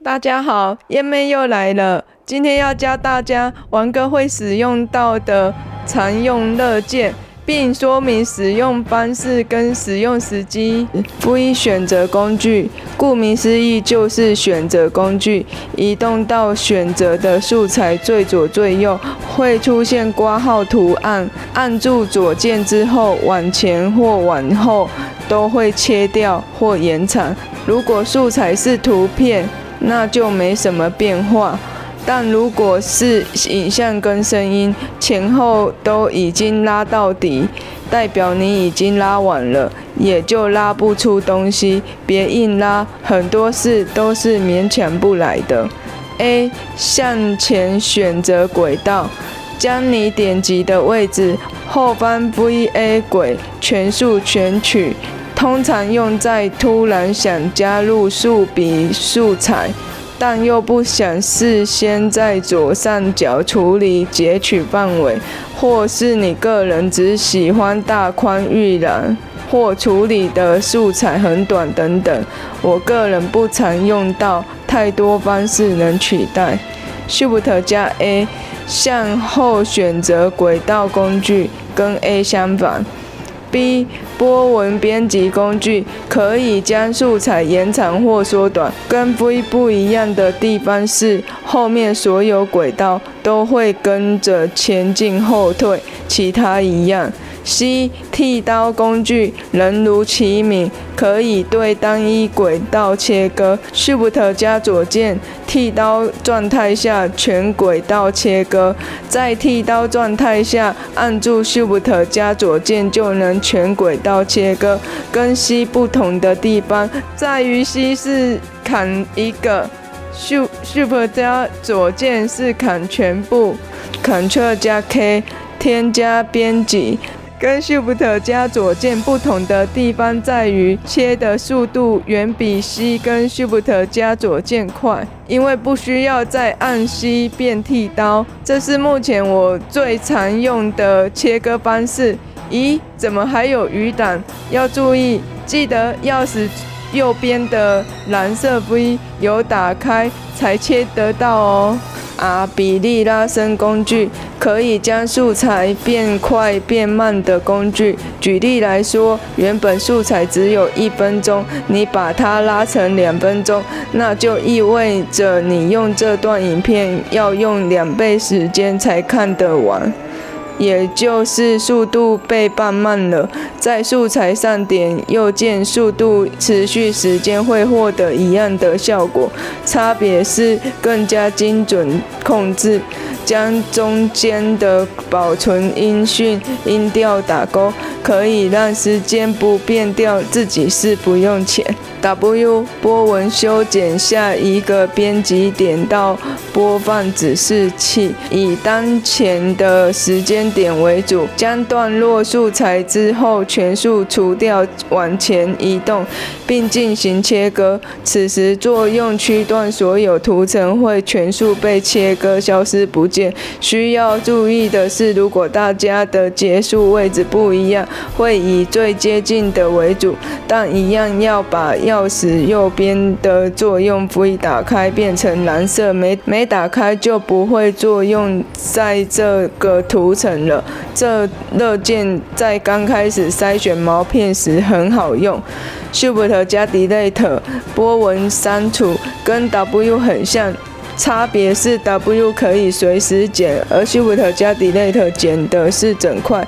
大家好，燕妹又来了。今天要教大家玩个会使用到的常用乐键，并说明使用方式跟使用时机。V 选择工具，顾名思义就是选择工具。移动到选择的素材最左最右，会出现括号图案。按住左键之后，往前或往后都会切掉或延长。如果素材是图片，那就没什么变化，但如果是影像跟声音，前后都已经拉到底，代表你已经拉完了，也就拉不出东西，别硬拉，很多事都是勉强不来的。A. 向前选择轨道，将你点击的位置后方 VA 轨全数选取。通常用在突然想加入数笔素材，但又不想事先在左上角处理截取范围，或是你个人只喜欢大框预览，或处理的素材很短等等。我个人不常用到，太多方式能取代。Shift 加 A 向后选择轨道工具，跟 A 相反。B. 波纹编辑工具可以将素材延长或缩短，跟 V 不一样的地方是，后面所有轨道都会跟着前进后退，其他一样。C. 剃刀工具人如其名，可以对单一轨道切割。Shift 加左键，剃刀状态下全轨道切割，在剃刀状态下按住 Shift 加左键就能全轨道切割。跟 C 不同的地方在于 C 是砍一个，Shift 加左键是砍全部。Ctrl 加 K 添加编辑。跟 Shift 加左键不同的地方在于，切的速度远比 C 跟 Shift 加左键快，因为不需要再按 C 变剃刀。这是目前我最常用的切割方式。咦，怎么还有余档？要注意，记得钥匙右边的蓝色 V 有打开才切得到哦。比例拉伸工具可以将素材变快变慢的工具。举例来说，原本素材只有1分钟，你把它拉成2分钟，那就意味着你用这段影片要用2倍时间才看得完，也就是速度倍半慢了。在素材上点右键，速度持续时间会获得一样的效果，差别是更加精准控制。将中间的保存音讯音调打勾，可以让时间不变调，自己是不用钱。W 波纹修剪下一个编辑点到播放指示器，以当前的时间点为主，将段落素材之后全数除掉，往前移动，并进行切割。此时作用区段所有图层会全数被切割，消失不见。需要注意的是，如果大家的结束位置不一样，会以最接近的为主，但一样要把钥匙右边的作用 V 打开变成蓝色，没打开就不会作用在这个图层了。这乐键在刚开始筛选毛片时很好用。Shift 加 Delete 波纹删除，跟 W 很像。差别是 W 可以随时剪，而 Shift 加 Delete 剪的是整块。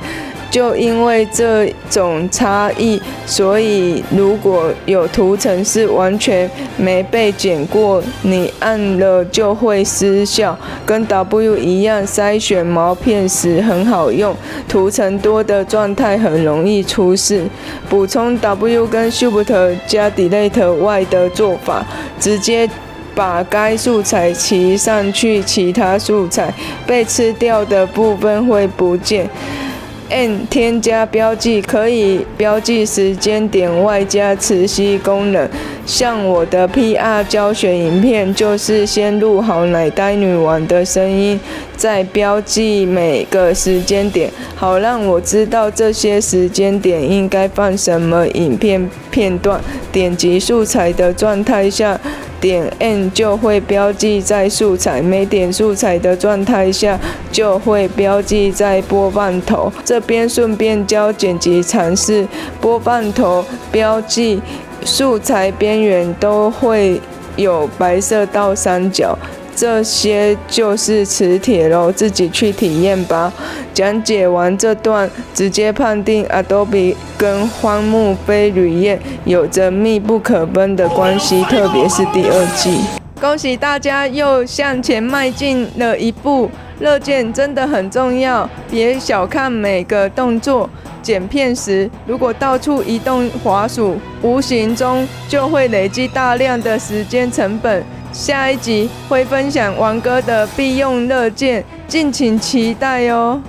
就因为这种差异，所以如果有图层是完全没被剪过，你按了就会失效。跟 W 一样，筛选毛片时很好用，图层多的状态很容易出事。补充 W 跟 Shift 加 Delete 外的做法，直接把该素材骑上去，其他素材被吃掉的部分会不见。N 添加标记，可以标记时间点外加磁吸功能。像我的 PR 教学影片，就是先录好奶呆女王的声音，再标记每个时间点，好让我知道这些时间点应该放什么影片片段。点击素材的状态下，点 N 就会标记在素材，没点素材的状态下就会标记在播放头。这边顺便教剪辑常识，播放头标记素材边缘都会有白色倒三角，这些就是磁铁咯，自己去体验吧。讲解完这段，直接判定 Adobe 跟荒木飞吕彦有着密不可分的关系，特别是第二季。恭喜大家又向前迈进了一步，乐键真的很重要，别小看每个动作。剪片时，如果到处移动滑鼠，无形中就会累积大量的时间成本。下一集会分享王哥的必用乐键，敬请期待哦。